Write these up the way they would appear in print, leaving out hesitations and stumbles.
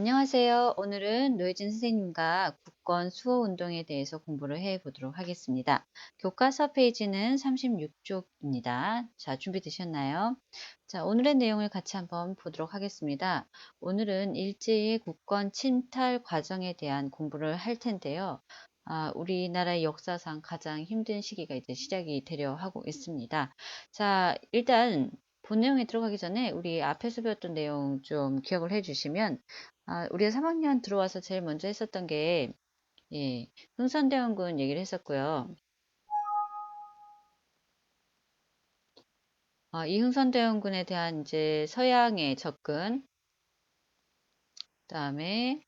안녕하세요. 오늘은 노혜진 선생님과 국권 수호 운동에 대해서 공부를 해 보도록 하겠습니다. 교과서 페이지는 36쪽입니다. 자, 준비되셨나요? 자, 오늘의 내용을 같이 한번 보도록 하겠습니다. 오늘은 일제의 국권 침탈 과정에 대한 공부를 할 텐데요. 우리나라의 역사상 가장 힘든 시기가 이제 시작이 되려 하고 있습니다. 자, 일단 본 내용에 들어가기 전에 우리 앞에서 배웠던 내용 좀 기억을 해 주시면 우리가 3학년 들어와서 제일 먼저 했었던 게, 예, 흥선대원군 얘기를 했었고요. 이 흥선대원군에 대한 이제 서양의 접근, 그다음에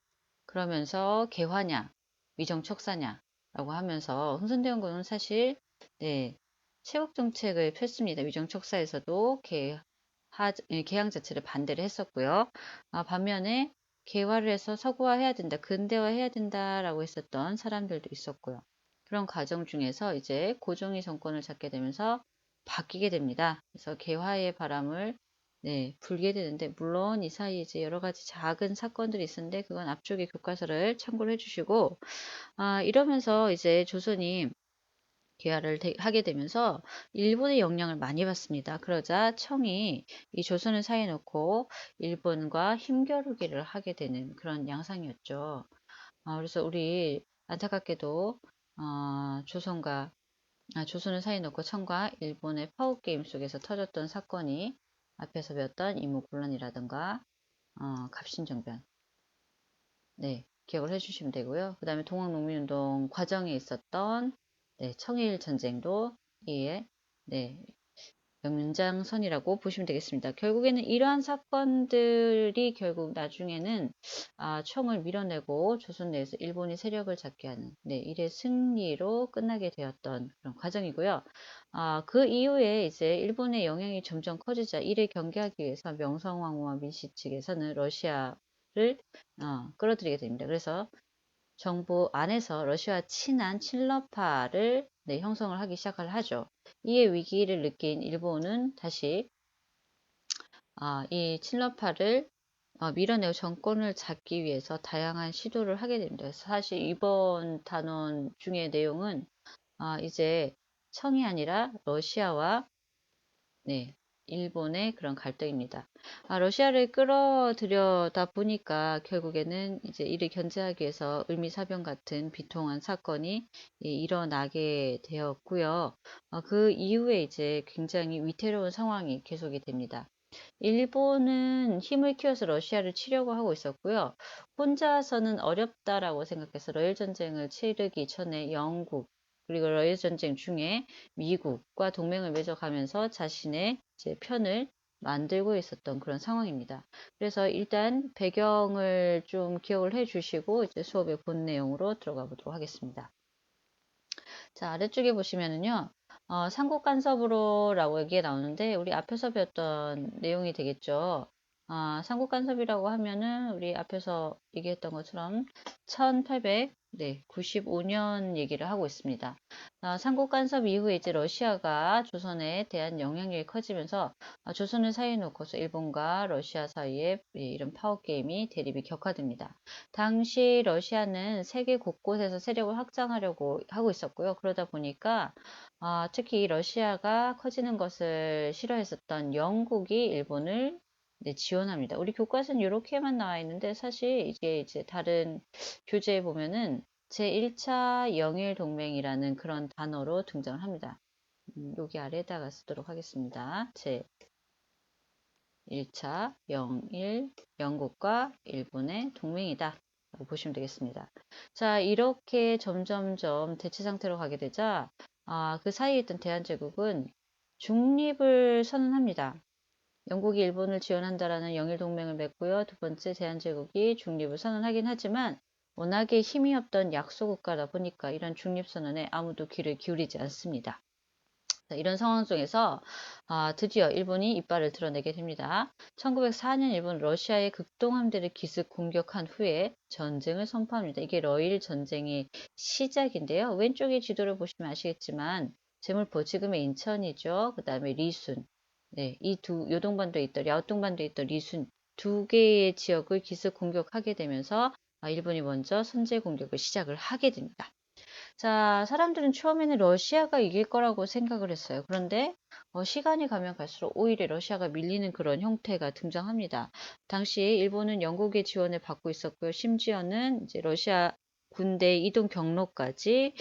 그러면서 개화냐, 위정척사냐라고 하면서 흥선대원군은 사실, 네, 세국 정책을 폈습니다. 위정척사에서도 개항 자체를 반대를 했었고요. 반면에 개화를 해서 서구화해야 된다, 근대화해야 된다라고 했었던 사람들도 있었고요. 그런 과정 중에서 이제 고종이 정권을 잡게 되면서 바뀌게 됩니다. 그래서 개화의 바람을 불게 되는데, 물론 이 사이에 이제 여러 가지 작은 사건들이 있었는데, 그건 앞쪽에 교과서를 참고를 해주시고, 이러면서 이제 조선이 개화를 하게 되면서 일본의 영향을 많이 받습니다. 그러자 청이 이 조선을 사이에 놓고 일본과 힘겨루기를 하게 되는 그런 양상이었죠. 그래서 우리 안타깝게도 조선을 사이에 놓고 청과 일본의 파워게임 속에서 터졌던 사건이 앞에서 배웠던 이모군란이라든가 갑신정변, 기억을 해주시면 되고요. 그 다음에 동학농민운동 과정에 있었던 청일 전쟁도 이에 연장선이라고 보시면 되겠습니다. 결국에는 이러한 사건들이 결국 나중에는 청을 밀어내고 조선 내에서 일본이 세력을 잡게 하는 일의 승리로 끝나게 되었던 그런 과정이고요. 그 이후에 이제 일본의 영향이 점점 커지자 이를 경계하기 위해서 명성황후와 민씨 측에서는 러시아를 끌어들이게 됩니다. 그래서 정부 안에서 러시아 친한 친러파를 형성을 하기 시작을 하죠. 이에 위기를 느낀 일본은 다시 이 친러파를 밀어내고 정권을 잡기 위해서 다양한 시도를 하게 됩니다. 그래서 사실 이번 단원 중의 내용은 이제 청이 아니라 러시아와 일본의 그런 갈등입니다. 러시아를 끌어들여다 보니까 결국에는 이제 이를 견제하기 위해서 을미사변 같은 비통한 사건이 일어나게 되었고요. 그 이후에 이제 굉장히 위태로운 상황이 계속이 됩니다. 일본은 힘을 키워서 러시아를 치려고 하고 있었고요. 혼자서는 어렵다라고 생각해서 러일 전쟁을 치르기 전에 영국 그리고 러일 전쟁 중에 미국과 동맹을 맺어가면서 자신의 이제 편을 만들고 있었던 그런 상황입니다. 그래서 일단 배경을 좀 기억을 해 주시고 이제 수업의 본 내용으로 들어가 보도록 하겠습니다. 자, 아래쪽에 보시면은요, 삼국간섭으로라고 얘기가 나오는데, 우리 앞에서 배웠던 내용이 되겠죠. 삼국간섭이라고 하면은, 우리 앞에서 얘기했던 것처럼, 1895년 얘기를 하고 있습니다. 삼국간섭 이후에 이제 러시아가 조선에 대한 영향력이 커지면서, 조선을 사이에 놓고서 일본과 러시아 사이에 이런 파워게임이 대립이 격화됩니다. 당시 러시아는 세계 곳곳에서 세력을 확장하려고 하고 있었고요. 그러다 보니까 특히 러시아가 커지는 것을 싫어했었던 영국이 일본을 지원합니다. 우리 교과서는 이렇게만 나와 있는데 사실 이게 이제 다른 교재에 보면은 제1차 영일동맹이라는 그런 단어로 등장을 합니다. 여기 아래에다가 쓰도록 하겠습니다. 제 1차 영일 영국과 일본의 동맹이다 라고 보시면 되겠습니다. 자, 이렇게 점점점 대치 상태로 가게 되자 그 사이에 있던 대한제국은 중립을 선언합니다. 영국이 일본을 지원한다라는 영일동맹을 맺고요. 두 번째 대한제국이 중립을 선언하긴 하지만 워낙에 힘이 없던 약소국가다 보니까 이런 중립선언에 아무도 귀를 기울이지 않습니다. 이런 상황 속에서 드디어 일본이 이빨을 드러내게 됩니다. 1904년 일본 러시아의 극동함대를 기습 공격한 후에 전쟁을 선포합니다. 이게 러일 전쟁의 시작인데요. 왼쪽에 지도를 보시면 아시겠지만 제물포 지금의 인천이죠. 그 다음에 리순 이 두 요동반도에 있던 랴오뚱반도에 있던 리순 두 개의 지역을 기습 공격하게 되면서 일본이 먼저 선제 공격을 시작을 하게 됩니다. 자, 사람들은 처음에는 러시아가 이길 거라고 생각을 했어요. 그런데 시간이 가면 갈수록 오히려 러시아가 밀리는 그런 형태가 등장합니다. 당시 일본은 영국의 지원을 받고 있었고요. 심지어는 이제 러시아 군대 이동 경로까지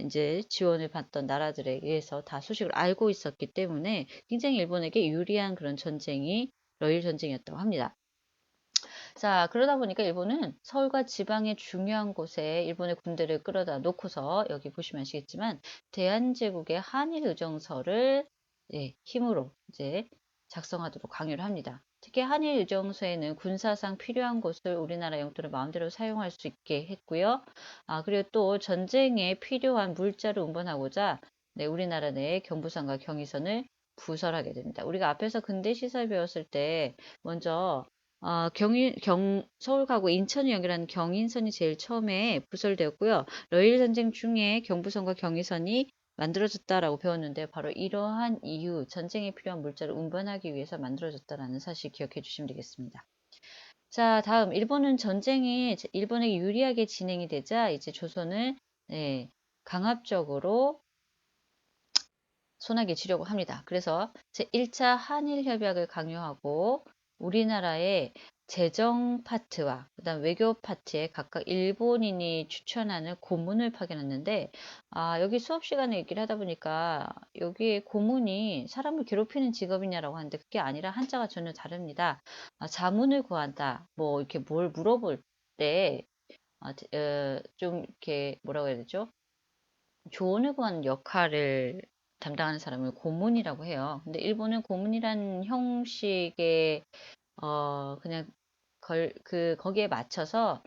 이제 지원을 받던 나라들에 의해서 다 소식을 알고 있었기 때문에 굉장히 일본에게 유리한 그런 전쟁이 러일 전쟁이었다고 합니다. 자, 그러다 보니까 일본은 서울과 지방의 중요한 곳에 일본의 군대를 끌어다 놓고서 여기 보시면 아시겠지만 대한제국의 한일 의정서를 힘으로 이제 작성하도록 강요를 합니다. 특히 한일 의정서에는 군사상 필요한 곳을 우리나라 영토를 마음대로 사용할 수 있게 했고요. 그리고 또 전쟁에 필요한 물자를 운반하고자 우리나라 내에 경부선과 경의선을 부설하게 됩니다. 우리가 앞에서 근대 시설 배웠을 때 먼저 서울하고 인천을 연결하는 경인선이 제일 처음에 부설되었고요. 러일 전쟁 중에 경부선과 경의선이 만들어졌다라고 배웠는데 바로 이러한 이유, 전쟁에 필요한 물자를 운반하기 위해서 만들어졌다라는 사실 기억해 주시면 되겠습니다. 자, 다음 일본은 전쟁이 일본에게 유리하게 진행이 되자 이제 조선을 강압적으로 손아귀 쥐려고 합니다. 그래서 제1차 한일 협약을 강요하고 우리나라의 재정 파트와 그다음 외교 파트에 각각 일본인이 추천하는 고문을 파견했는데 여기 수업 시간에 얘기를 하다 보니까 여기에 고문이 사람을 괴롭히는 직업이냐라고 하는데 그게 아니라 한자가 전혀 다릅니다. 자문을 구한다. 뭐 이렇게 뭘 물어볼 때 좀 이렇게 뭐라고 해야 되죠? 조언을 구하는 역할을 담당하는 사람을 고문이라고 해요. 근데 일본은 고문이라는 형식의 그냥 거기에 맞춰서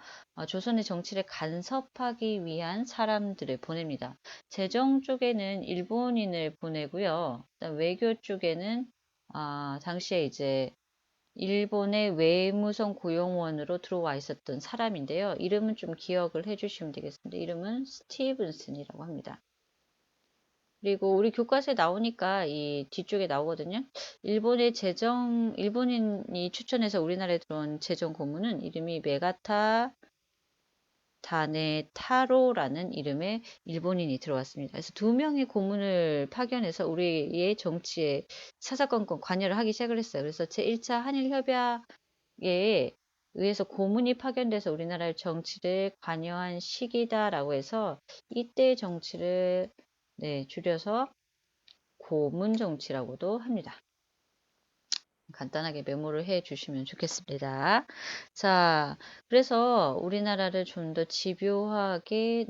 조선의 정치를 간섭하기 위한 사람들을 보냅니다. 재정 쪽에는 일본인을 보내고요. 그다음 외교 쪽에는 당시에 이제 일본의 외무성 고용원으로 들어와 있었던 사람인데요. 이름은 좀 기억을 해주시면 되겠습니다. 이름은 스티븐슨이라고 합니다. 그리고 우리 교과서에 나오니까 이 뒤쪽에 나오거든요. 일본인이 추천해서 우리나라에 들어온 재정 고문은 이름이 메가타 다네타로라는 이름의 일본인이 들어왔습니다. 그래서 두 명의 고문을 파견해서 우리의 정치에 사사건건 관여를 하기 시작을 했어요. 그래서 제1차 한일협약에 의해서 고문이 파견돼서 우리나라의 정치를 관여한 시기다라고 해서 이때 정치를 줄여서 고문 정치라고도 합니다. 간단하게 메모를 해 주시면 좋겠습니다. 자, 그래서 우리나라를 좀 더 집요하게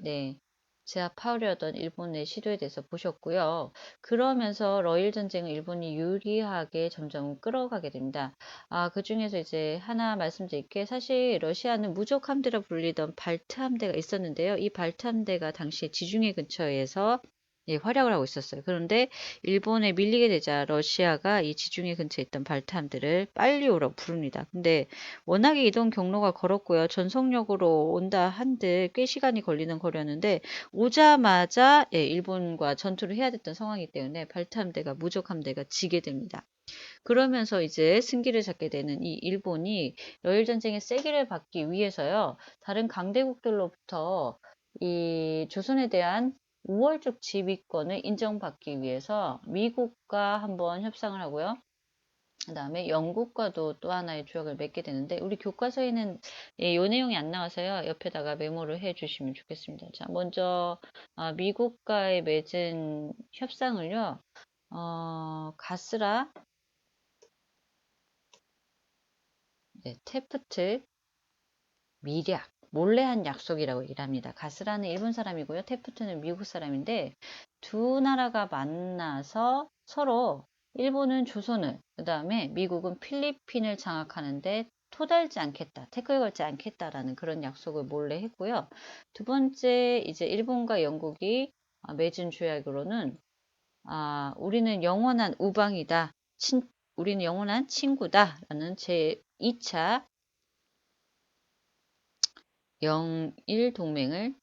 제압하려던 일본의 시도에 대해서 보셨고요. 그러면서 러일 전쟁은 일본이 유리하게 점점 끌어가게 됩니다. 그 중에서 이제 하나 말씀드릴게 사실 러시아는 무적 함대라 불리던 발트 함대가 있었는데요. 이 발트 함대가 당시에 지중해 근처에서 활약을 하고 있었어요. 그런데 일본에 밀리게 되자 러시아가 이 지중해 근처에 있던 발트함들을 빨리 오라고 부릅니다. 근데 워낙에 이동 경로가 걸었고요. 전속력으로 온다 한들 꽤 시간이 걸리는 거리였는데 오자마자 일본과 전투를 해야 됐던 상황이기 때문에 발트함대가 무적함대가 지게 됩니다. 그러면서 이제 승기를 잡게 되는 이 일본이 러일 전쟁의 세기를 받기 위해서요. 다른 강대국들로부터 이 조선에 대한 우월적 지휘권을 인정받기 위해서 미국과 한번 협상을 하고요. 그 다음에 영국과도 또 하나의 조약을 맺게 되는데 우리 교과서에는 이 내용이 안 나와서요. 옆에다가 메모를 해 주시면 좋겠습니다. 자, 먼저 미국과의 맺은 협상을요. 가스라 테프트 밀약, 몰래 한 약속이라고 얘기를 합니다. 가스라는 일본 사람이고요. 테프트는 미국 사람인데 두 나라가 만나서 서로 일본은 조선을, 그 다음에 미국은 필리핀을 장악하는데 토달지 않겠다, 태클 걸지 않겠다라는 그런 약속을 몰래 했고요. 두 번째, 이제 일본과 영국이 맺은 조약으로는 우리는 영원한 우방이다, 우리는 영원한 친구다라는 제 2차 영일 동맹을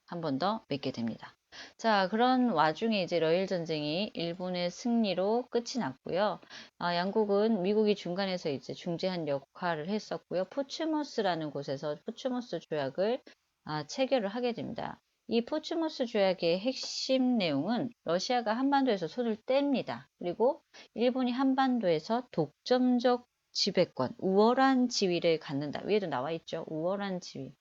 한 번 더 맺게 됩니다. 자, 그런 와중에 이제 러일 전쟁이 일본의 승리로 끝이 났고요. 양국은 미국이 중간에서 이제 중재한 역할을 했었고요. 포츠모스라는 곳에서 포츠모스 조약을 체결을 하게 됩니다. 이 포츠모스 조약의 핵심 내용은 러시아가 한반도에서 손을 뗍니다. 그리고 일본이 한반도에서 독점적 지배권, 우월한 지위를 갖는다. 위에도 나와 있죠. 우월한 지위를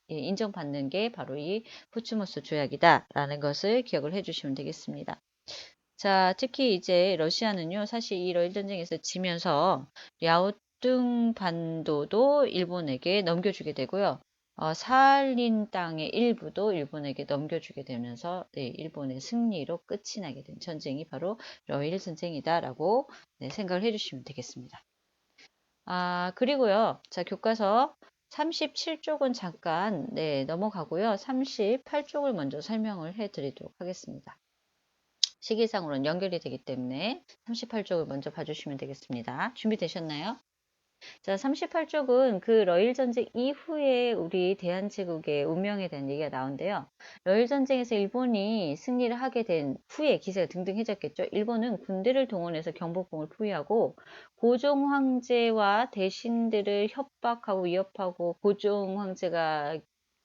인정받는 게 바로 이 포츠모스 조약이다라는 것을 기억을 해주시면 되겠습니다. 자, 특히 이제 러시아는요, 사실 이 러일 전쟁에서 지면서 랴오뚱 반도도 일본에게 넘겨주게 되고요. 사할린 땅의 일부도 일본에게 넘겨주게 되면서 네, 일본의 승리로 끝이 나게 된 전쟁이 바로 러일 전쟁이다라고 네, 생각을 해주시면 되겠습니다. 그리고요. 자, 교과서 37쪽은 잠깐 네, 넘어가고요. 38쪽을 먼저 설명을 해 드리도록 하겠습니다. 시기상으로는 연결이 되기 때문에 38쪽을 먼저 봐주시면 되겠습니다. 준비되셨나요? 자, 38쪽은 그 러일 전쟁 이후에 우리 대한제국의 운명에 대한 얘기가 나오는데요. 러일 전쟁에서 일본이 승리를 하게 된 후에 기세가 등등해졌겠죠. 일본은 군대를 동원해서 경복궁을 포위하고 고종 황제와 대신들을 협박하고 위협하고 고종 황제가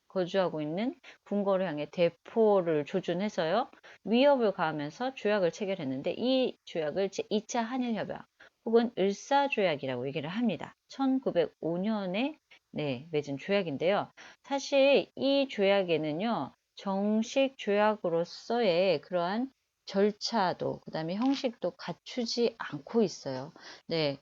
거주하고 있는 궁궐을 향해 대포를 조준해서요. 위협을 가하면서 조약을 체결했는데 이 조약을 제2차 한일협약 혹은 을사조약이라고 얘기를 합니다. 1905년에 네, 맺은 조약인데요. 사실 이 조약에는요. 정식 조약으로서의 그러한 절차도 그다음에 형식도 갖추지 않고 있어요. 네.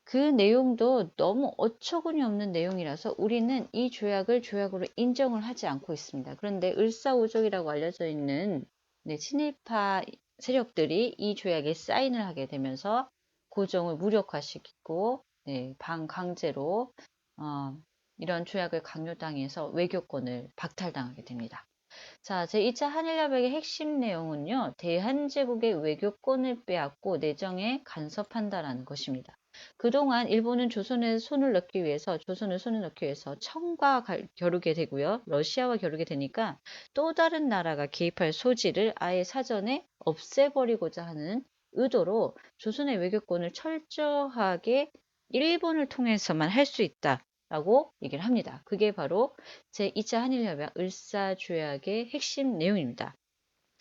그 내용도 너무 어처구니 없는 내용이라서 우리는 이 조약을 조약으로 인정을 하지 않고 있습니다. 그런데 을사오족이라고 알려져 있는 네, 친일파 세력들이 이 조약에 사인을 하게 되면서 고종을 무력화시키고 네, 반강제로 이런 조약을 강요당해서 외교권을 박탈당하게 됩니다. 자, 제2차 한일협약의 핵심 내용은요, 대한제국의 외교권을 빼앗고 내정에 간섭한다라는 것입니다. 그동안 일본은 조선에 손을 넣기 위해서, 조선을 손을 넣기 위해서 청과 겨루게 되고요, 러시아와 겨루게 되니까 또 다른 나라가 개입할 소지를 아예 사전에 없애버리고자 하는 의도로 조선의 외교권을 철저하게 일본을 통해서만 할 수 있다. 라고 얘기를 합니다. 그게 바로 제2차 한일협약 을사조약의 핵심 내용입니다.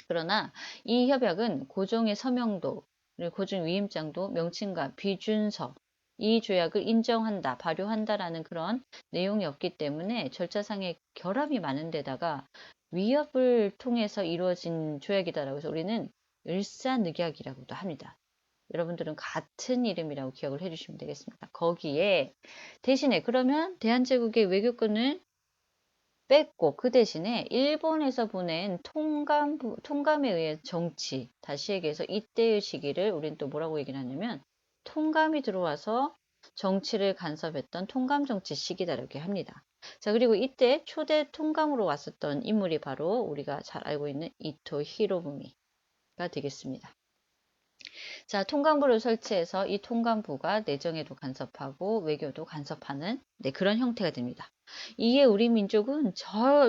그러나 이 협약은 고종의 서명도, 그리고 고종 위임장도, 명칭과 비준서, 이 조약을 인정한다, 발효한다라는 그런 내용이 없기 때문에 절차상의 결함이 많은 데다가 위협을 통해서 이루어진 조약이다라고 해서 우리는 을사늑약이라고도 합니다. 여러분들은 같은 이름이라고 기억을 해주시면 되겠습니다. 거기에 대신에 그러면 대한제국의 외교권을 뺐고 그 대신에 일본에서 보낸 통감에 의해 정치, 다시 얘기해서 이때의 시기를 우리는 또 뭐라고 얘기를 하냐면 통감이 들어와서 정치를 간섭했던 통감 정치 시기다 이렇게 합니다. 자, 그리고 이때 초대 통감으로 왔었던 인물이 바로 우리가 잘 알고 있는 이토 히로부미가 되겠습니다. 자, 통감부를 설치해서 이 통감부가 내정에도 간섭하고 외교도 간섭하는 네, 그런 형태가 됩니다. 이에 우리 민족은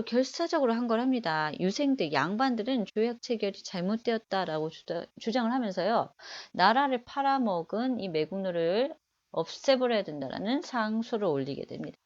결사적으로 한 걸 합니다. 유생들, 양반들은 조약 체결이 잘못되었다라고 주장을 하면서요. 나라를 팔아먹은 이 매국노를 없애버려야 된다라는 상소를 올리게 됩니다.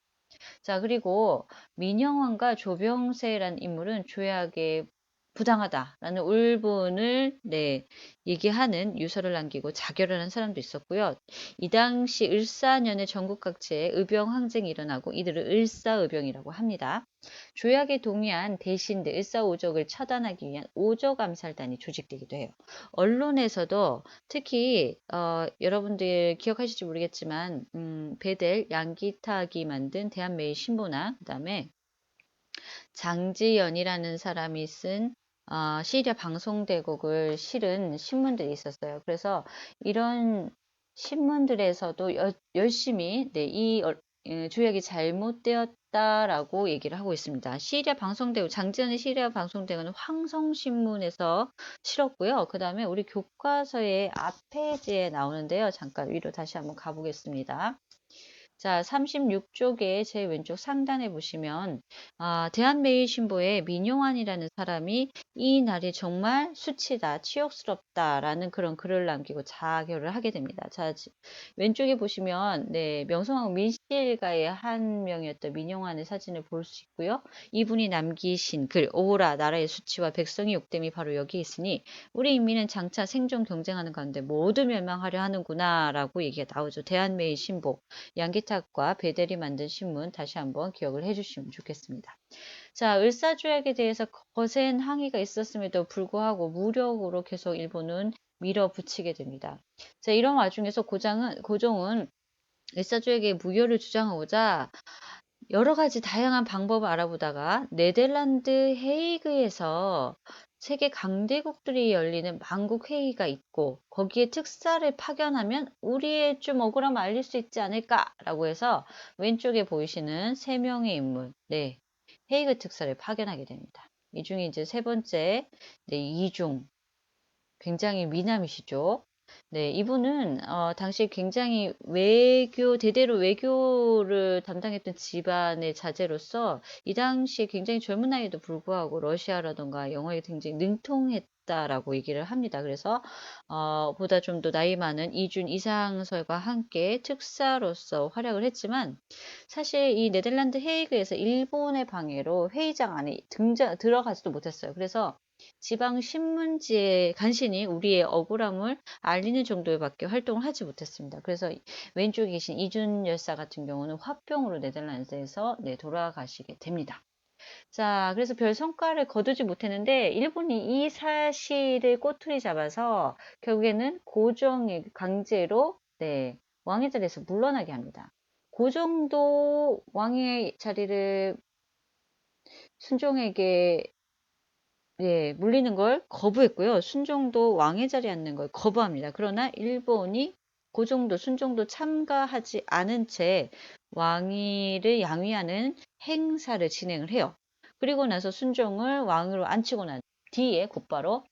자, 그리고 민영환과 조병세라는 인물은 조약에 부당하다라는 울분을 네, 얘기하는 유서를 남기고 자결을 한 사람도 있었고요. 이 당시 을사년에 전국 각지에 의병 항쟁이 일어나고 이들을 을사의병이라고 합니다. 조약에 동의한 대신들 을사오적을 처단하기 위한 오적암살단이 조직되기도 해요. 언론에서도 특히 여러분들 기억하실지 모르겠지만 베델 양기탁이 만든 대한매일 신보나 그다음에 장지연이라는 사람이 쓴 시리아 방송대국을 실은 신문들이 있었어요. 그래서 이런 신문들에서도 열심히 네, 이 조약이 잘못되었다라고 얘기를 하고 있습니다. 시리아 방송대국, 장지연의 시리아 방송대국은 황성신문에서 실었고요. 그 다음에 우리 교과서의 앞 페이지에 나오는데요. 잠깐 위로 다시 한번 가보겠습니다. 자, 36쪽에 제 왼쪽 상단에 보시면 대한매일신보의 민용환이라는 사람이 이 날이 정말 수치다, 치욕스럽다라는 그런 글을 남기고 자결을 하게 됩니다. 자, 왼쪽에 보시면 네, 명성황후 민씨일가의 한 명이었던 민용환의 사진을 볼 수 있고요. 이분이 남기신 글 오라 나라의 수치와 백성의 욕됨이 바로 여기 있으니 우리 인민은 장차 생존 경쟁하는 가운데 모두 멸망하려 하는구나 라고 얘기가 나오죠. 대한매일신보 양기탁과 베델이 만든 신문 다시 한번 기억을 해주시면 좋겠습니다. 자, 을사조약에 대해서 거센 항의가 있었음에도 불구하고 무력으로 계속 일본은 밀어붙이게 됩니다. 자, 이런 와중에서 고종은 을사조약의 무효를 주장하고자 여러 가지 다양한 방법을 알아보다가 네덜란드 헤이그에서 세계 강대국들이 열리는 만국 회의가 있고 거기에 특사를 파견하면 우리의 좀 억울함을 알릴 수 있지 않을까라고 해서 왼쪽에 보이시는 세 명의 인물, 네, 헤이그 특사를 파견하게 됩니다. 이 중에 이제 세 번째, 네, 이중, 굉장히 미남이시죠. 네, 이분은 당시 굉장히 대대로 외교를 담당했던 집안의 자제로서 이 당시 굉장히 젊은 나이에도 불구하고 러시아라던가 영어에 굉장히 능통했다라고 얘기를 합니다. 그래서 보다 좀 더 나이 많은 이준 이상설과 함께 특사로서 활약을 했지만 사실 이 네덜란드 헤이그에서 일본의 방해로 회의장 안에 들어가지도 못했어요. 그래서 지방 신문지에 간신히 우리의 억울함을 알리는 정도의밖에 활동을 하지 못했습니다. 그래서 왼쪽에 계신 이준 열사 같은 경우는 화병으로 네덜란드에서 네, 돌아가시게 됩니다. 자, 그래서 별 성과를 거두지 못했는데 일본이 이 사실을 꼬투리 잡아서 결국에는 고종의 강제로 네, 왕의 자리에서 물러나게 합니다. 고종도 왕의 자리를 순종에게 예, 물리는 걸 거부했고요. 순종도 왕의 자리에 앉는 걸 거부합니다. 그러나 일본이 고종도 순종도 참가하지 않은 채 왕위를 양위하는 행사를 진행을 해요. 그리고 나서 순종을 왕으로 앉히고 난 뒤에 곧바로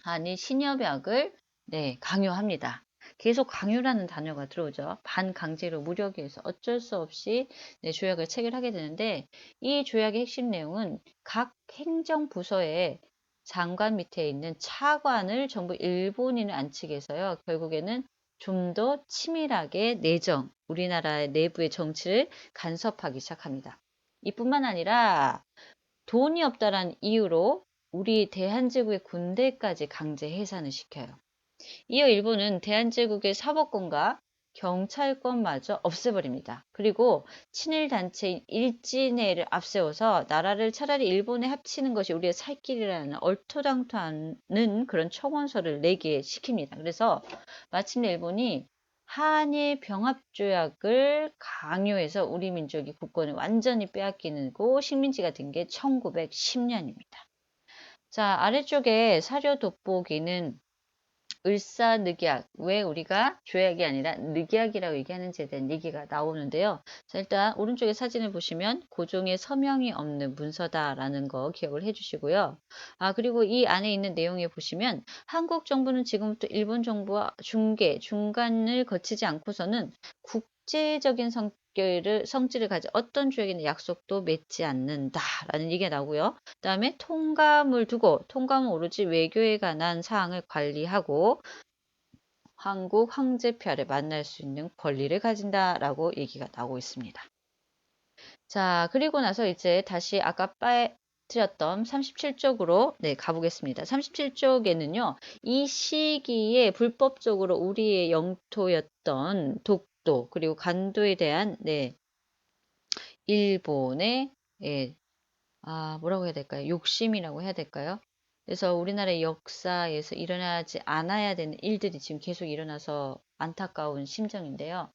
한일 신협약을 네, 강요합니다. 계속 강요라는 단어가 들어오죠. 반강제로 무력에 의해서 어쩔 수 없이 네, 조약을 체결하게 되는데 이 조약의 핵심 내용은 각 행정부서의 장관 밑에 있는 차관을 전부 일본인을 안치게 해서요. 결국에는 좀 더 치밀하게 우리나라의 내부의 정치를 간섭하기 시작합니다. 이뿐만 아니라 돈이 없다란 이유로 우리 대한제국의 군대까지 강제 해산을 시켜요. 이어 일본은 대한제국의 사법권과 경찰권마저 없애버립니다. 그리고 친일 단체인 일진회를 앞세워서 나라를 차라리 일본에 합치는 것이 우리의 살 길이라는 얼토당토하는 그런 청원서를 내게 시킵니다. 그래서 마침내 일본이 한일 병합조약을 강요해서 우리 민족이 국권을 완전히 빼앗기고 식민지가 된 게 1910년입니다. 자, 아래쪽에 사료 돋보기는 을사늑약, 왜 우리가 조약이 아니라 늑약이라고 얘기하는지에 대한 얘기가 나오는데요. 자, 일단 오른쪽에 사진을 보시면 고종의 서명이 없는 문서다라는 거 기억을 해주시고요. 그리고 이 안에 있는 내용에 보시면 한국 정부는 지금부터 일본 정부와 중간을 거치지 않고서는 국제적인 성질을 가진 어떤 조약이나 약속도 맺지 않는다라는 얘기가 나오고요. 그다음에 통감은 오로지 외교에 관한 사항을 관리하고 한국 황제폐하를 만날 수 있는 권리를 가진다라고 얘기가 나오고 있습니다. 자, 그리고 나서 이제 다시 아까 빠뜨렸던 37쪽으로 네, 가보겠습니다. 37쪽에는요, 이 시기에 불법적으로 우리의 영토였던 독도 그리고 간도에 대한 네, 일본의 예, 뭐라고 해야 될까요? 욕심이라고 해야 될까요? 그래서 우리나라의 역사에서 일어나지 않아야 되는 일들이 지금 계속 일어나서 안타까운 심정인데요.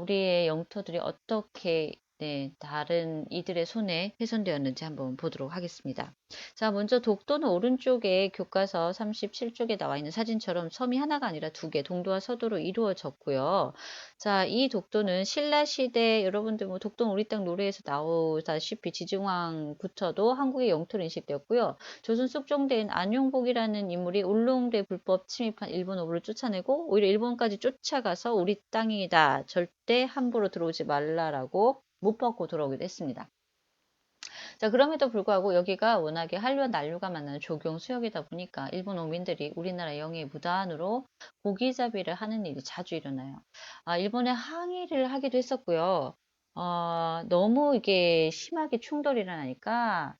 우리의 영토들이 어떻게 네, 다른 이들의 손에 훼손되었는지 한번 보도록 하겠습니다. 자, 먼저 독도는 오른쪽에 교과서 37쪽에 나와 있는 사진처럼 섬이 하나가 아니라 두 개, 동도와 서도로 이루어졌고요. 자, 이 독도는 신라 시대 여러분들 뭐 독도는 우리 땅 노래에서 나오다시피 지증왕부터도 한국의 영토로 인식되었고요. 조선 숙종대인 안용복이라는 인물이 울릉도에 불법 침입한 일본 어부를 쫓아내고 오히려 일본까지 쫓아가서 우리 땅이다. 절대 함부로 들어오지 말라라고 못 받고 돌아오기도 했습니다. 자, 그럼에도 불구하고 여기가 워낙에 한류와 난류가 만나는 조경 수역이다 보니까 일본 어민들이 우리나라 영해의 무단으로 고기잡이를 하는 일이 자주 일어나요. 일본에 항의를 하기도 했었고요. 너무 이게 심하게 충돌이 일어나니까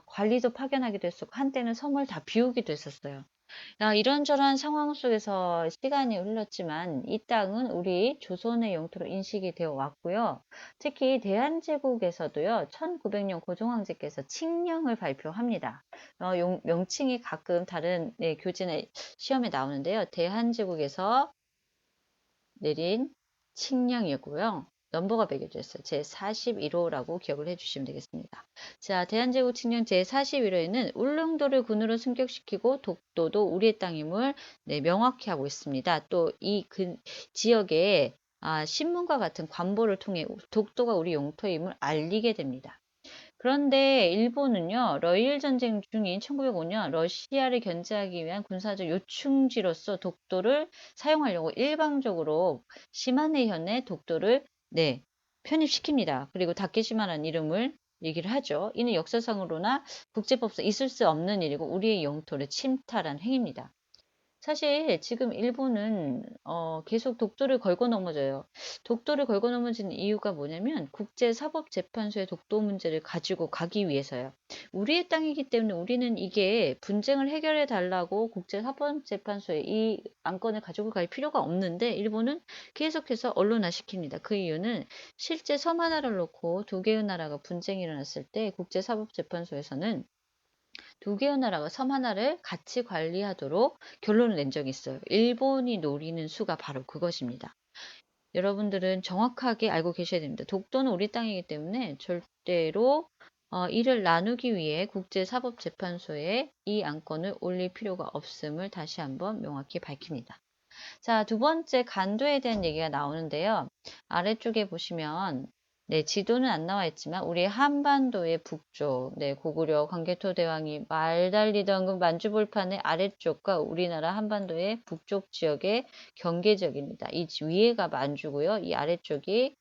관리도 파견하기도 했었고 한때는 섬을 다 비우기도 했었어요. 이런저런 상황 속에서 시간이 흘렀지만 이 땅은 우리 조선의 영토로 인식이 되어 왔고요. 특히 대한제국에서도요, 1900년 고종황제께서 칙령을 발표합니다. 명칭이 가끔 다른 교재나 시험에 나오는데요. 대한제국에서 내린 칙령이었고요. 넘버가 매겨져 있어요. 제41호라고 기억을 해주시면 되겠습니다. 자, 대한제국 칙령 제41호에는 울릉도를 군으로 승격시키고 독도도 우리의 땅임을 명확히 하고 있습니다. 또 이 지역에 신문과 같은 관보를 통해 독도가 우리 영토임을 알리게 됩니다. 그런데 일본은요, 러일 전쟁 중인 1905년 러시아를 견제하기 위한 군사적 요충지로서 독도를 사용하려고 일방적으로 시마네현에 독도를 편입시킵니다. 그리고 다케시마라는 이름을 얘기를 하죠. 이는 역사상으로나 국제법상 있을 수 없는 일이고 우리의 영토를 침탈한 행위입니다. 사실 지금 일본은 계속 독도를 걸고 넘어져요. 독도를 걸고 넘어지는 이유가 뭐냐면 국제사법재판소의 독도 문제를 가지고 가기 위해서요. 우리의 땅이기 때문에 우리는 이게 분쟁을 해결해 달라고 국제사법재판소에 이 안건을 가지고 갈 필요가 없는데 일본은 계속해서 언론화시킵니다. 그 이유는 실제 섬 하나를 놓고 두 개의 나라가 분쟁이 일어났을 때 국제사법재판소에서는 두 개의 나라가 섬 하나를 같이 관리하도록 결론을 낸 적이 있어요. 일본이 노리는 수가 바로 그것입니다. 여러분들은 정확하게 알고 계셔야 됩니다. 독도는 우리 땅이기 때문에 절대로 이를 나누기 위해 국제사법재판소에 이 안건을 올릴 필요가 없음을 다시 한번 명확히 밝힙니다. 자, 두 번째 간도에 대한 얘기가 나오는데요. 아래쪽에 보시면 지도는 안 나와 있지만 우리 한반도의 북쪽, 고구려 광개토 대왕이 말 달리던 그 만주벌판의 아래쪽과 우리나라 한반도의 북쪽 지역의 경계 지역입니다. 이 위에가 만주고요. 이 아래쪽이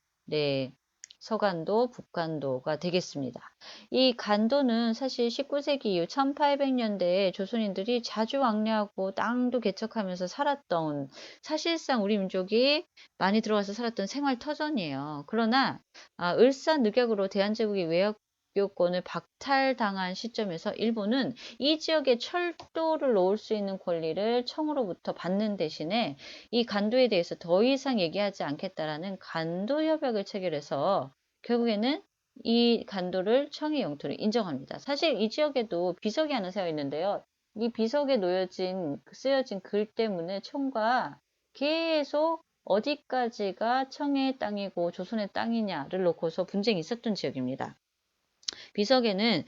서간도, 북간도가 되겠습니다. 이 간도는 사실 19세기 이후 1800년대에 조선인들이 자주 왕래하고 땅도 개척하면서 살았던 사실상 우리 민족이 많이 들어와서 살았던 생활 터전이에요. 그러나 을사늑약으로 대한제국이 외교권을 박탈당한 시점에서 일본은 이 지역에 철도를 놓을 수 있는 권리를 청으로부터 받는 대신에 이 간도에 대해서 더 이상 얘기하지 않겠다라는 간도협약을 체결해서 결국에는 이 간도를 청의 영토로 인정합니다. 사실 이 지역에도 비석이 하나 세워 있는데요. 이 비석에 쓰여진 글 때문에 청과 계속 어디까지가 청의 땅이고 조선의 땅이냐를 놓고서 분쟁이 있었던 지역입니다. 비석에는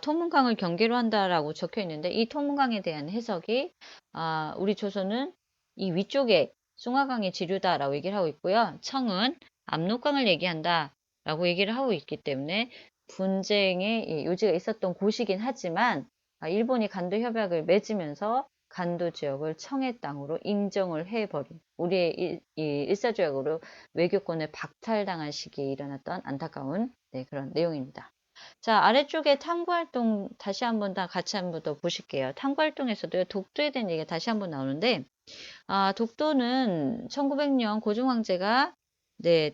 토문강을 경계로 한다라고 적혀 있는데 이 토문강에 대한 해석이 우리 조선은 이 위쪽에 숭화강의 지류다라고 얘기를 하고 있고요. 청은 압록강을 얘기한다라고 얘기를 하고 있기 때문에 분쟁의 요지가 있었던 곳이긴 하지만 일본이 간도 협약을 맺으면서 간도 지역을 청의 땅으로 인정을 해버린 우리의 일사조약으로 외교권을 박탈당한 시기에 일어났던 안타까운 그런 내용입니다. 자, 아래쪽에 탐구활동 다시 한번 같이 한번 더 보실게요. 탐구활동에서도 독도에 대한 얘기가 다시 한번 나오는데 독도는 1900년 고종황제가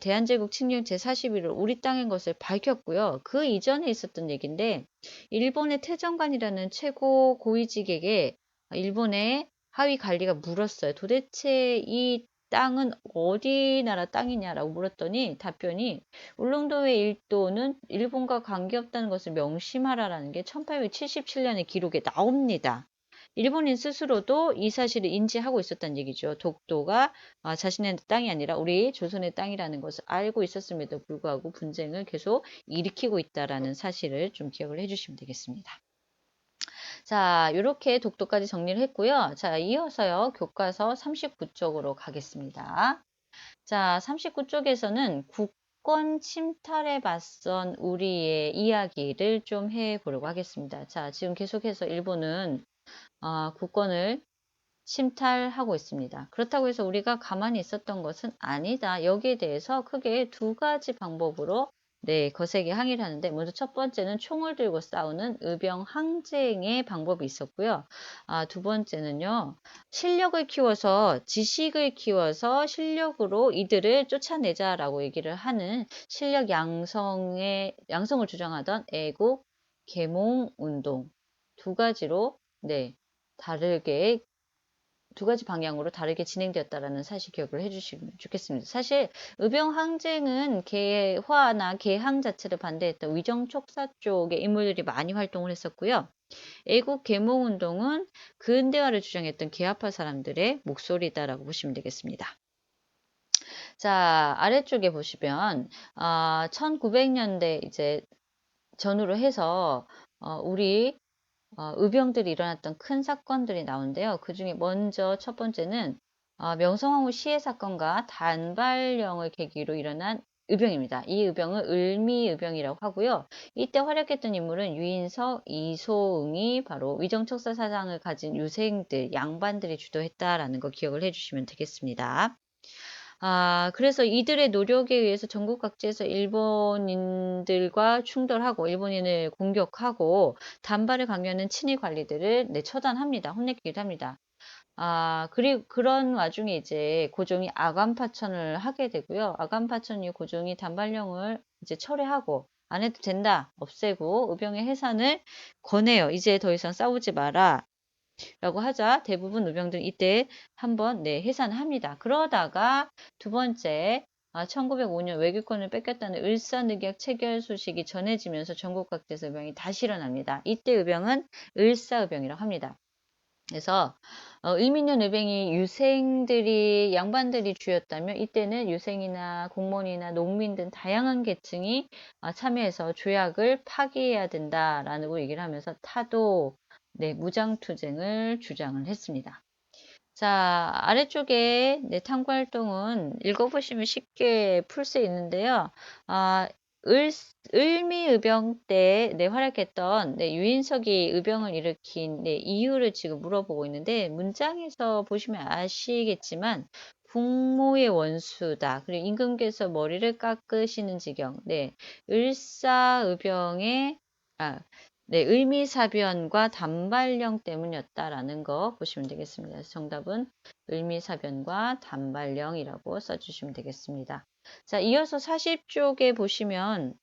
대한제국 칙령 제41호 우리 땅인 것을 밝혔고요. 그 이전에 있었던 얘기인데 일본의 태정관이라는 최고 고위직에게 일본의 하위 관리가 물었어요. 도대체 이 땅은 어디 나라 땅이냐라고 물었더니 답변이 울릉도의 일도는 일본과 관계없다는 것을 명심하라라는 게 1877년의 기록에 나옵니다. 일본인 스스로도 이 사실을 인지하고 있었다는 얘기죠. 독도가 자신의 땅이 아니라 우리 조선의 땅이라는 것을 알고 있었음에도 불구하고 분쟁을 계속 일으키고 있다라는 사실을 좀 기억을 해주시면 되겠습니다. 자, 이렇게 독도까지 정리를 했고요. 자, 이어서요. 교과서 39쪽으로 가겠습니다. 자, 39쪽에서는 국권 침탈에 맞선 우리의 이야기를 좀 해보려고 하겠습니다. 자, 지금 계속해서 일본은 국권을 침탈하고 있습니다. 그렇다고 해서 우리가 가만히 있었던 것은 아니다. 여기에 대해서 크게 두 가지 방법으로 거세게 항의를 하는데, 먼저 첫 번째는 총을 들고 싸우는 의병 항쟁의 방법이 있었고요. 두 번째는요, 실력을 키워서, 지식을 키워서 실력으로 이들을 쫓아내자라고 얘기를 하는 실력 양성을 주장하던 애국 계몽 운동 두 가지로, 다르게 두 가지 방향으로 다르게 진행되었다라는 사실 기억을 해주시면 좋겠습니다. 사실 의병 항쟁은 개화나 개항 자체를 반대했던 위정촉사 쪽의 인물들이 많이 활동을 했었고요. 애국 계몽 운동은 근대화를 주장했던 개화파 사람들의 목소리다라고 보시면 되겠습니다. 자, 아래쪽에 보시면 1900년대 이제 전후로 해서 우리 의병들이 일어났던 큰 사건들이 나오는데요. 그 중에 먼저 첫 번째는 명성황후 시해 사건과 단발령을 계기로 일어난 의병입니다. 이 의병을 을미의병이라고 하고요. 이때 활약했던 인물은 유인석, 이소응이 바로 위정척사 사상을 가진 유생들, 양반들이 주도했다라는 거 기억을 해주시면 되겠습니다. 그래서 이들의 노력에 의해서 전국 각지에서 일본인들과 충돌하고 일본인을 공격하고 단발을 강요하는 친일 관리들을 처단합니다. 혼내키기도 합니다. 그리고 그런 와중에 이제 고종이 아간파천을 하게 되고요. 아간파천 이후 고종이 단발령을 이제 철회하고 안 해도 된다, 없애고 의병의 해산을 권해요. 이제 더 이상 싸우지 마라. 라고 하자 대부분 의병들은 이때 한번 해산합니다. 그러다가 두 번째 1905년 외교권을 뺏겼다는 을사늑약 체결 소식이 전해지면서 전국 각지에서 의병이 다시 일어납니다. 이때 의병은 을사의병이라고 합니다. 그래서 을민년 의병이 유생들이 양반들이 주였다면 이때는 유생이나 공무원이나 농민 등 다양한 계층이 참여해서 조약을 파기해야 된다라는 얘기를 하면서 타도 무장투쟁을 주장을 했습니다. 자, 아래쪽에 탐구활동은 읽어보시면 쉽게 풀 수 있는데요. 을미의병 때 활약했던 유인석이 의병을 일으킨 이유를 지금 물어보고 있는데, 문장에서 보시면 아시겠지만 국모의 원수다. 그리고 임금께서 머리를 깎으시는 지경. 을사의병의 을미사변과 단발령 때문이었다라는 거 보시면 되겠습니다. 그래서 정답은 을미사변과 단발령이라고 써주시면 되겠습니다. 자, 이어서 40쪽에 보시면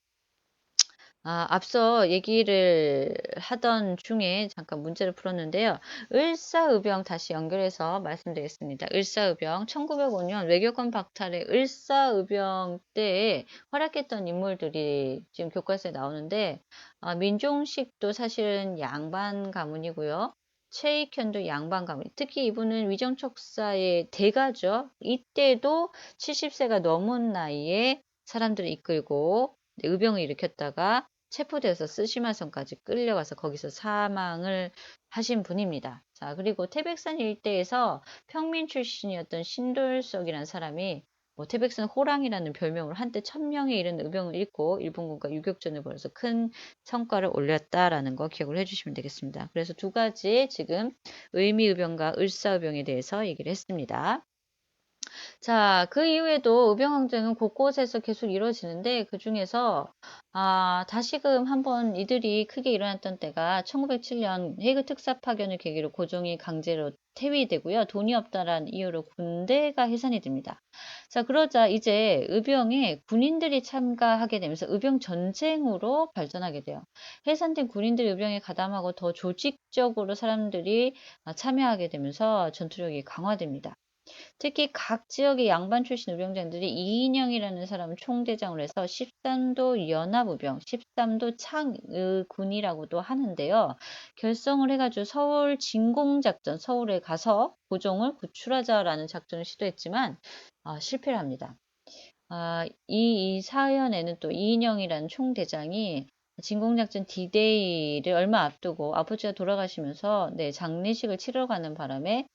앞서 얘기를 하던 중에 잠깐 문제를 풀었는데요. 을사의병 다시 연결해서 말씀드리겠습니다. 을사의병 1905년 외교권 박탈의 을사의병 때에 활약했던 인물들이 지금 교과서에 나오는데 민종식도 사실은 양반 가문이고요. 최익현도 양반 가문. 특히 이분은 위정척사의 대가죠. 이때도 70세가 넘은 나이에 사람들을 이끌고 의병을 일으켰다가 체포되어서 쓰시마성까지 끌려가서 거기서 사망을 하신 분입니다. 자, 그리고 태백산 일대에서 평민 출신이었던 신돌석이라는 사람이 태백산 호랑이라는 별명으로 한때 1000명에 이르는 의병을 잃고 일본군과 유격전을 벌여서 큰 성과를 올렸다라는 거 기억을 해주시면 되겠습니다. 그래서 두 가지 지금 의미의병과 을사의병에 대해서 얘기를 했습니다. 자, 그 이후에도 의병항쟁은 곳곳에서 계속 이루어지는데 그 중에서 다시금 한번 이들이 크게 일어났던 때가 1907년 해그 특사 파견을 계기로 고종이 강제로 퇴위되고요. 돈이 없다라는 이유로 군대가 해산이 됩니다. 자, 그러자 이제 의병에 군인들이 참가하게 되면서 의병 전쟁으로 발전하게 돼요. 해산된 군인들이 의병에 가담하고 더 조직적으로 사람들이 참여하게 되면서 전투력이 강화됩니다. 특히 각 지역의 양반 출신 의병장들이 이인영이라는 사람을 총대장으로 해서 13도 연합의병, 13도 창의군이라고도 하는데요. 결성을 해가지고 서울 진공작전, 서울에 가서 고종을 구출하자라는 작전을 시도했지만 실패를 합니다. 이 사연에는 또 이인영이라는 총대장이 진공작전 D-Day를 얼마 앞두고 아버지가 돌아가시면서 네, 장례식을 치러 가는 바람에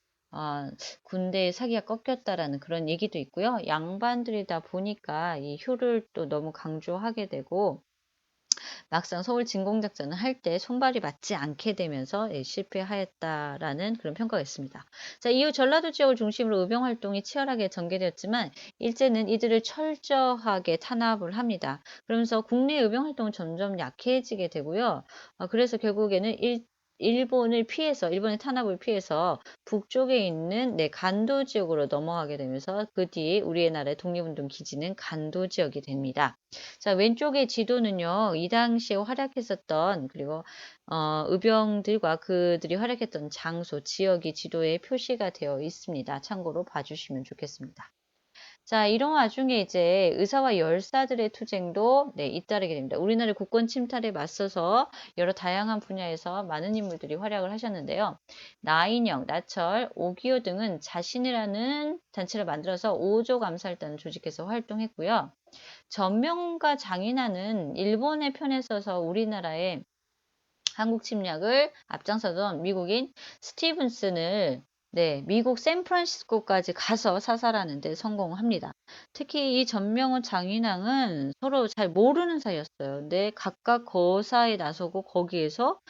군대의 사기가 꺾였다라는 그런 얘기도 있고요. 양반들이다 보니까 이 효를 또 너무 강조하게 되고 막상 서울 진공작전을 할 때 손발이 맞지 않게 되면서 실패하였다라는 그런 평가가 있습니다. 자, 이후 전라도 지역을 중심으로 의병 활동이 치열하게 전개되었지만 일제는 이들을 철저하게 탄압을 합니다. 그러면서 국내 의병 활동은 점점 약해지게 되고요. 그래서 결국에는 일본을 피해서 일본의 탄압을 피해서 북쪽에 있는 간도 지역으로 넘어가게 되면서 그 뒤에 우리의 나라의 독립운동 기지는 간도 지역이 됩니다. 자, 왼쪽의 지도는요, 이 당시에 활약했었던, 그리고, 의병들과 그들이 활약했던 장소, 지역이 지도에 표시가 되어 있습니다. 참고로 봐주시면 좋겠습니다. 자, 이런 와중에 이제 의사와 열사들의 투쟁도 잇따르게 됩니다. 우리나라의 국권 침탈에 맞서서 여러 다양한 분야에서 많은 인물들이 활약을 하셨는데요. 나인영, 나철, 오기호 등은 자신이라는 단체를 만들어서 오조 감사일단을 조직해서 활동했고요. 전명과 장인하는 일본의 편에 서서 우리나라의 한국 침략을 앞장서던 미국인 스티븐슨을 미국 샌프란시스코까지 가서 사살하는 데 성공합니다. 특히 이 전명훈 장인왕은 서로 잘 모르는 사이였어요. 근데 각각 거사에 나서고 거기에서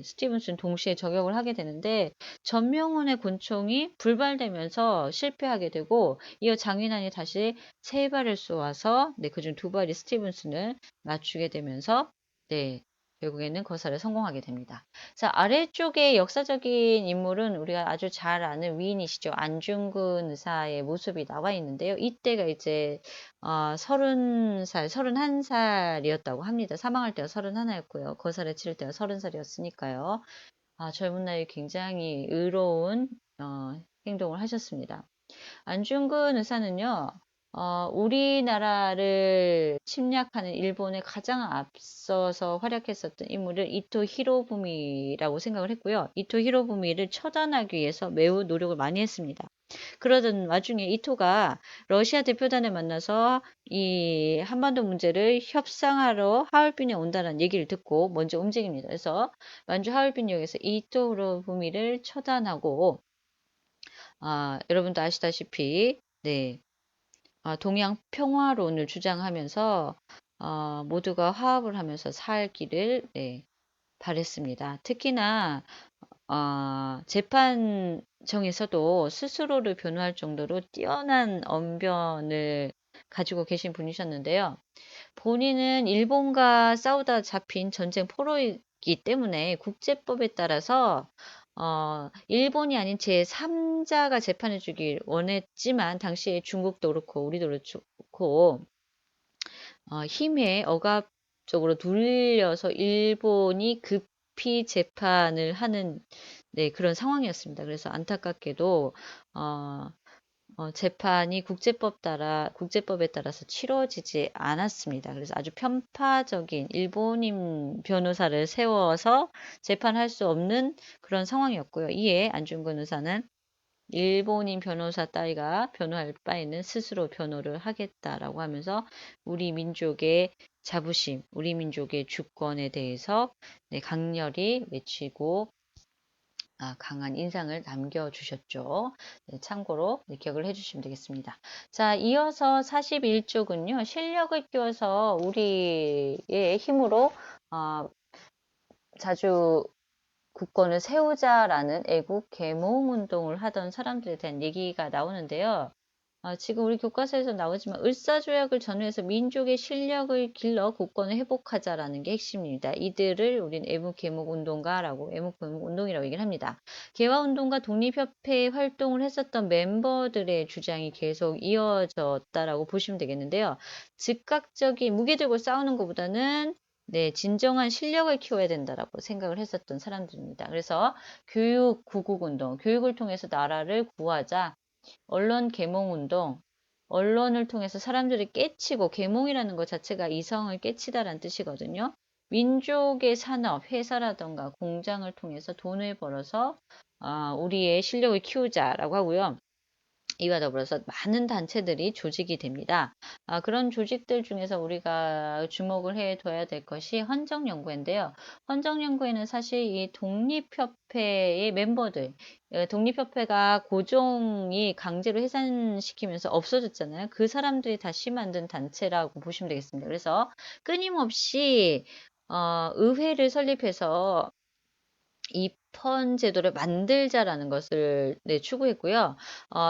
스티븐슨 동시에 저격을 하게 되는데 전명훈의 권총이 불발되면서 실패하게 되고 이어 장인환이 다시 세 발을 쏘아서 그중 두 발이 스티븐슨을 맞추게 되면서 결국에는 거사를 성공하게 됩니다. 자, 아래쪽에 역사적인 인물은 우리가 아주 잘 아는 위인이시죠. 안중근 의사의 모습이 나와 있는데요. 이때가 이제 30살, 31살이었다고 합니다. 사망할 때가 31였고요. 거사를 치를 때가 30살이었으니까요. 젊은 나이에 굉장히 의로운 행동을 하셨습니다. 안중근 의사는요, 우리나라를 침략하는 일본에 가장 앞서서 활약했었던 인물을 이토 히로부미라고 생각을 했고요. 이토 히로부미를 처단하기 위해서 매우 노력을 많이 했습니다. 그러던 와중에 이토가 러시아 대표단을 만나서 이 한반도 문제를 협상하러 하얼빈에 온다는 얘기를 듣고 먼저 움직입니다. 그래서 만주 하얼빈역에서 이토 히로부미를 처단하고 여러분도 아시다시피 동양 평화론을 주장하면서 모두가 화합을 하면서 살기를 바랬습니다. 특히나 재판정에서도 스스로를 변호할 정도로 뛰어난 언변을 가지고 계신 분이셨는데요. 본인은 일본과 싸우다 잡힌 전쟁 포로이기 때문에 국제법에 따라서 일본이 아닌 제3자가 재판해 주길 원했지만 당시에 중국도 그렇고 우리도 그렇고 힘에 억압적으로 눌려서 일본이 급히 재판을 하는 그런 상황이었습니다. 그래서 안타깝게도 재판이 국제법에 따라서 치러지지 않았습니다. 그래서 아주 편파적인 일본인 변호사를 세워서 재판할 수 없는 그런 상황이었고요. 이에 안중근 의사는 일본인 변호사 따위가 변호할 바에는 스스로 변호를 하겠다라고 하면서 우리 민족의 자부심, 우리 민족의 주권에 대해서 강렬히 외치고 강한 인상을 남겨주셨죠. 참고로 기억을 해주시면 되겠습니다. 자, 이어서 41쪽은요. 실력을 키워서 우리의 힘으로 자주 국권을 세우자라는 애국 계몽 운동을 하던 사람들에 대한 얘기가 나오는데요. 지금 우리 교과서에서 나오지만 을사조약을 전후해서 민족의 실력을 길러 국권을 회복하자라는 게 핵심입니다. 이들을 우린 애국계몽운동가라고 애국계몽운동이라고 얘기를 합니다. 개화운동가 독립협회 활동을 했었던 멤버들의 주장이 계속 이어졌다라고 보시면 되겠는데요. 즉각적인 무기 들고 싸우는 것보다는 진정한 실력을 키워야 된다라고 생각을 했었던 사람들입니다. 그래서 교육 구국운동, 교육을 통해서 나라를 구하자. 언론 계몽운동, 언론을 통해서 사람들이 깨치고 계몽이라는 것 자체가 이성을 깨치다라는 뜻이거든요. 민족의 산업, 회사라던가 공장을 통해서 돈을 벌어서 우리의 실력을 키우자라고 하고요. 이와 더불어서 많은 단체들이 조직이 됩니다. 그런 조직들 중에서 우리가 주목을 해둬야 될 것이 헌정연구회인데요. 헌정연구회는 사실 이 독립협회의 멤버들, 독립협회가 고종이 강제로 해산시키면서 없어졌잖아요. 그 사람들이 다시 만든 단체라고 보시면 되겠습니다. 그래서 끊임없이 의회를 설립해서 입헌 제도를 만들자라는 것을 추구했고요.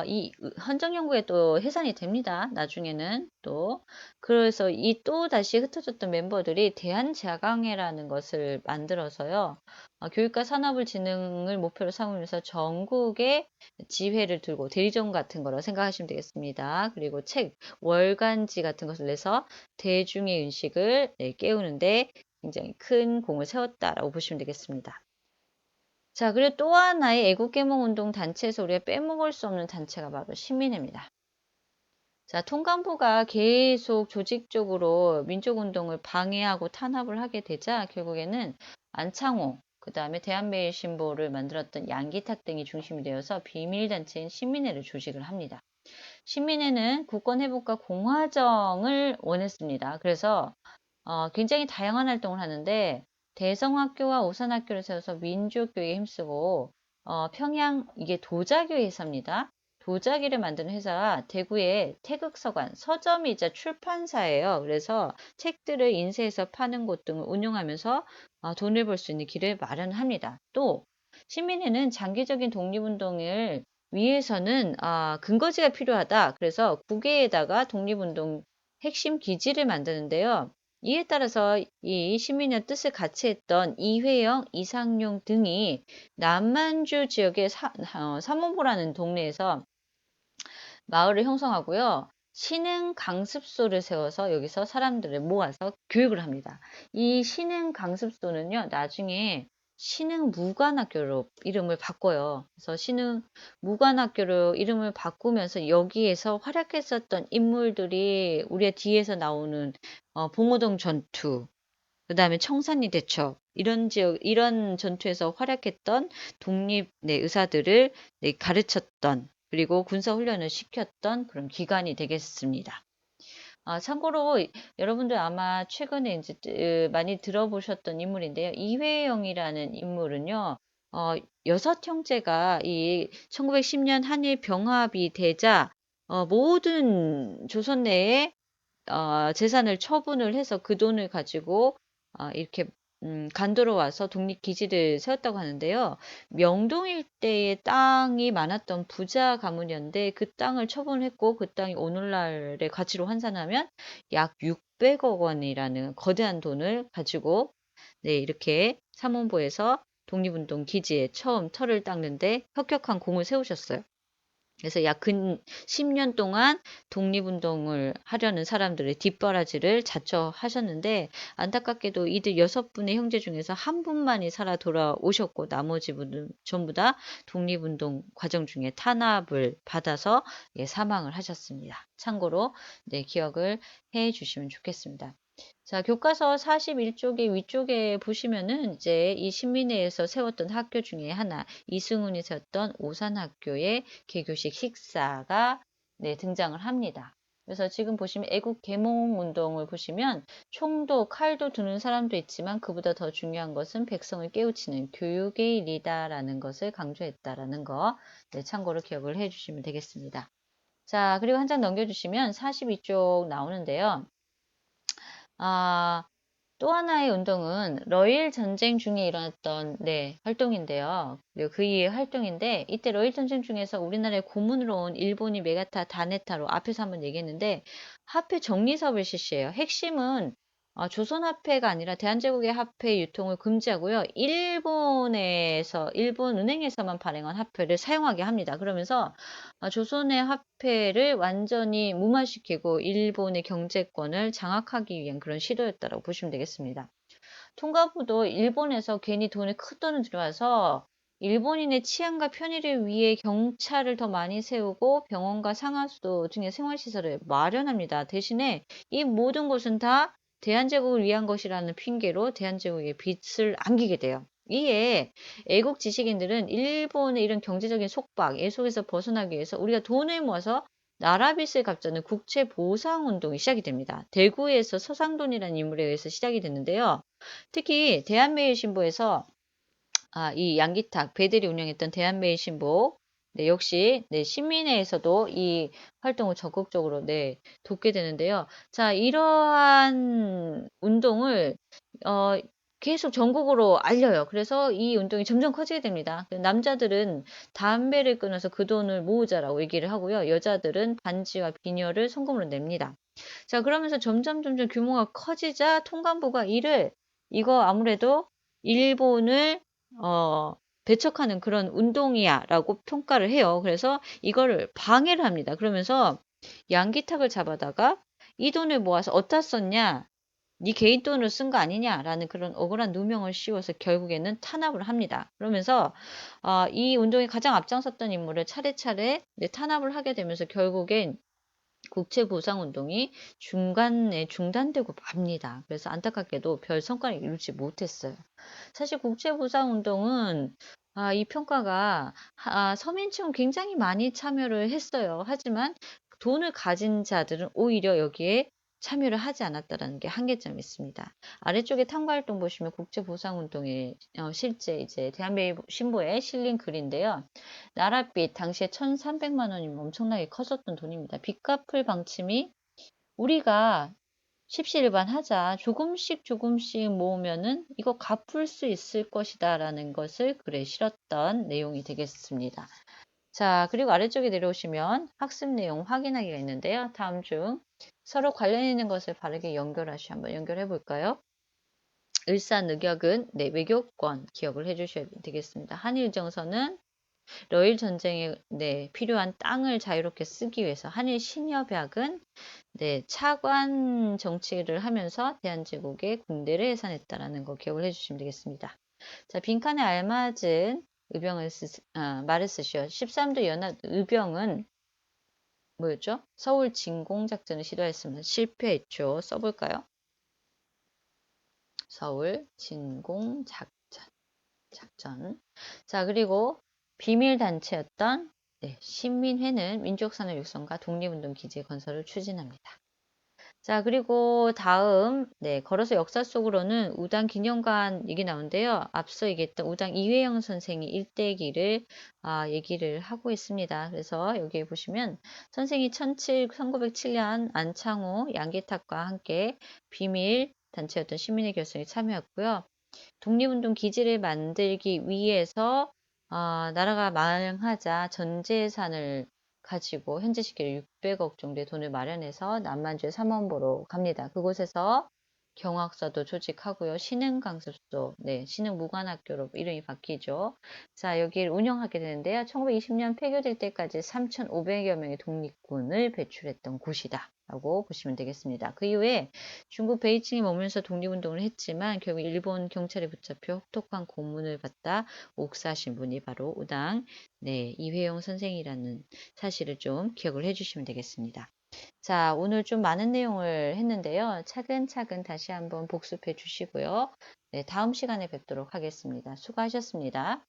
이 헌정연구에 또 해산이 됩니다. 나중에는 또. 그래서 이 또 다시 흩어졌던 멤버들이 대한제강회라는 것을 만들어서요. 교육과 산업을 진흥을 목표로 삼으면서 전국에 지회를 들고 대리점 같은 거라고 생각하시면 되겠습니다. 그리고 책, 월간지 같은 것을 내서 대중의 인식을 깨우는데 굉장히 큰 공을 세웠다라고 보시면 되겠습니다. 자, 그리고 또 하나의 애국개몽운동 단체에서 우리가 빼먹을 수 없는 단체가 바로 시민회입니다. 자, 통감부가 계속 조직적으로 민족운동을 방해하고 탄압을 하게 되자 결국에는 안창호, 그 다음에 대한매일신보를 만들었던 양기탁 등이 중심이 되어서 비밀단체인 시민회를 조직을 합니다. 시민회는 국권회복과 공화정을 원했습니다. 그래서 굉장히 다양한 활동을 하는데 대성학교와 오산학교를 세워서 민족교육에 힘쓰고 평양 이게 도자기 회사입니다. 도자기를 만드는 회사가 대구의 태극서관 서점이자 출판사예요. 그래서 책들을 인쇄해서 파는 곳 등을 운영하면서 돈을 벌 수 있는 길을 마련합니다. 또 시민회는 장기적인 독립운동을 위해서는 근거지가 필요하다. 그래서 국외에다가 독립운동 핵심 기지를 만드는데요. 이에 따라서 이 시민의 뜻을 같이 했던 이회영, 이상용 등이 남만주 지역의 삼원보라는 동네에서 마을을 형성하고요. 신흥 강습소를 세워서 여기서 사람들을 모아서 교육을 합니다. 이 신흥 강습소는요, 나중에 신흥 무관학교로 이름을 바꿔요. 그래서 신흥 무관학교로 이름을 바꾸면서 여기에서 활약했었던 인물들이 우리의 뒤에서 나오는 봉오동 전투, 그 다음에 청산리 대첩, 이런 지역, 이런 전투에서 활약했던 독립 의사들을 가르쳤던, 그리고 군사훈련을 시켰던 그런 기관이 되겠습니다. 참고로 여러분들 아마 최근에 이제 많이 들어보셨던 인물인데요. 이회영이라는 인물은요, 여섯 형제가 이 1910년 한일 병합이 되자 모든 조선 내에 재산을 처분을 해서 그 돈을 가지고 이렇게 간도로 와서 독립기지를 세웠다고 하는데요. 명동 일대에 땅이 많았던 부자 가문이었는데 그 땅을 처분했고 그 땅이 오늘날의 가치로 환산하면 약 600억 원이라는 거대한 돈을 가지고 이렇게 삼원보에서 독립운동 기지에 처음 터를 닦는데 혁혁한 공을 세우셨어요. 그래서 약 10년 동안 독립운동을 하려는 사람들의 뒷바라지를 자처하셨는데 안타깝게도 이들 6분의 형제 중에서 한 분만이 살아 돌아오셨고 나머지 분은 전부 다 독립운동 과정 중에 탄압을 받아서 사망을 하셨습니다. 참고로 기억을 해 주시면 좋겠습니다. 자, 교과서 41쪽의 위쪽에 보시면은 이제 이 신민회에서 세웠던 학교 중에 하나, 이승훈이 세웠던 오산학교의 개교식 식사가 등장을 합니다. 그래서 지금 보시면 애국 계몽 운동을 보시면 총도 칼도 드는 사람도 있지만 그보다 더 중요한 것은 백성을 깨우치는 교육의 일이다라는 것을 강조했다라는 거 참고로 기억을 해 주시면 되겠습니다. 자, 그리고 한 장 넘겨주시면 42쪽 나오는데요. 또 하나의 운동은 러일 전쟁 중에 일어났던 활동인데요. 그리고 그 이후의 활동인데 이때 러일 전쟁 중에서 우리나라에 고문으로 온 일본이 메가타 다네타로 앞에서 한번 얘기했는데 화폐 정리 사업을 실시해요. 핵심은 조선 화폐가 아니라 대한제국의 화폐 유통을 금지하고요. 일본 은행에서만 발행한 화폐를 사용하게 합니다. 그러면서 조선의 화폐를 완전히 무마시키고 일본의 경제권을 장악하기 위한 그런 시도였다고 보시면 되겠습니다. 통가부도 일본에서 괜히 큰 돈을 들여와서 일본인의 치안과 편의를 위해 경찰을 더 많이 세우고 병원과 상하수도 등의 생활시설을 마련합니다. 대신에 이 모든 것은 다 대한제국을 위한 것이라는 핑계로 대한제국에 빚을 안기게 돼요. 이에 애국 지식인들은 일본의 이런 경제적인 속박, 애 속에서 벗어나기 위해서 우리가 돈을 모아서 나라 빚을 갚자는 국채 보상 운동이 시작이 됩니다. 대구에서 서상돈이라는 인물에 의해서 시작이 됐는데요. 특히 대한매일신보에서 이 양기탁 배들이 운영했던 대한매일신보 네, 역시 네, 시민회에서도 이 활동을 적극적으로 네, 돕게 되는데요. 자, 이러한 운동을 어, 계속 전국으로 알려요. 그래서 이 운동이 점점 커지게 됩니다. 남자들은 담배를 끊어서 그 돈을 모으자라고 얘기를 하고요. 여자들은 반지와 비녀를 성금으로 냅니다. 자, 그러면서 점점 규모가 커지자 통감부가 이거 아무래도 일본을 어, 배척하는 그런 운동이야라고 평가를 해요. 그래서 이거를 방해를 합니다. 그러면서 양기탁을 잡아다가 이 돈을 모아서 어디다 썼냐? 네 개인 돈으로 쓴 거 아니냐라는 그런 억울한 누명을 씌워서 결국에는 탄압을 합니다. 그러면서 이 운동에 가장 앞장섰던 인물을 차례차례 네, 탄압을 하게 되면서 결국엔 국채보상운동이 중간에 중단되고 맙니다. 그래서 안타깝게도 별 성과를 이루지 못했어요. 사실 국채보상운동은 이 평가가 서민층은 굉장히 많이 참여를 했어요. 하지만 돈을 가진 자들은 오히려 여기에 참여를 하지 않았다는 게 한계점이 있습니다. 아래쪽에 탐구활동 보시면 국제보상운동의 실제 이제 대한민국 신보에 실린 글인데요. 나랏빚 당시에 1,300만 원이면 엄청나게 컸었던 돈입니다. 빚 갚을 방침이 우리가 십시일반하자 조금씩 모으면은 이거 갚을 수 있을 것이다라는 것을 글에 실었던 내용이 되겠습니다. 자, 그리고 아래쪽에 내려오시면 학습 내용 확인하기가 있는데요. 다음 중 서로 관련 있는 것을 바르게 연결하시 한번 연결해 볼까요? 을사늑역은 네, 외교권 기억을 해주셔야 되겠습니다. 한일정서는 러일 전쟁에 네, 필요한 땅을 자유롭게 쓰기 위해서 한일 신협약은 네, 차관 정치를 하면서 대한제국의 군대를 해산했다라는 거 기억을 해주시면 되겠습니다. 자, 빈칸에 알맞은 말을 쓰시오. 13도 연합 의병은 뭐였죠? 서울 진공작전을 시도했으면 실패했죠. 써볼까요? 서울 진공작전. 자, 그리고 비밀단체였던 네, 신민회는 민족산업 육성과 독립운동 기지 건설을 추진합니다. 자, 그리고 다음, 네, 걸어서 역사 속으로는 우당 기념관 얘기 나오는데요. 앞서 얘기했던 우당 이회영 선생이 일대기를 얘기를 하고 있습니다. 그래서 여기 보시면 선생이 1907년 안창호, 양계탁과 함께 비밀 단체였던 시민의 결성에 참여했고요. 독립운동 기지를 만들기 위해서 나라가 망하자 전 재산을 가지고 현재 시기로 600억 정도의 돈을 마련해서 남만주의 삼원보로 갑니다. 그곳에서 경학사도 조직하고요. 신흥강습소, 네, 신흥무관학교로 이름이 바뀌죠. 자, 여기를 운영하게 되는데요. 1920년 폐교될 때까지 3,500여 명의 독립군을 배출했던 곳이다. 라고 보시면 되겠습니다. 그 이후에 중국 베이징에 머물면서 독립운동을 했지만 결국 일본 경찰에 붙잡혀 혹독한 고문을 받다 옥사신 분이 바로 우당 네, 이회영 선생이라는 사실을 좀 기억을 해주시면 되겠습니다. 자, 오늘 좀 많은 내용을 했는데요. 차근차근 다시 한번 복습해 주시고요. 네, 다음 시간에 뵙도록 하겠습니다. 수고하셨습니다.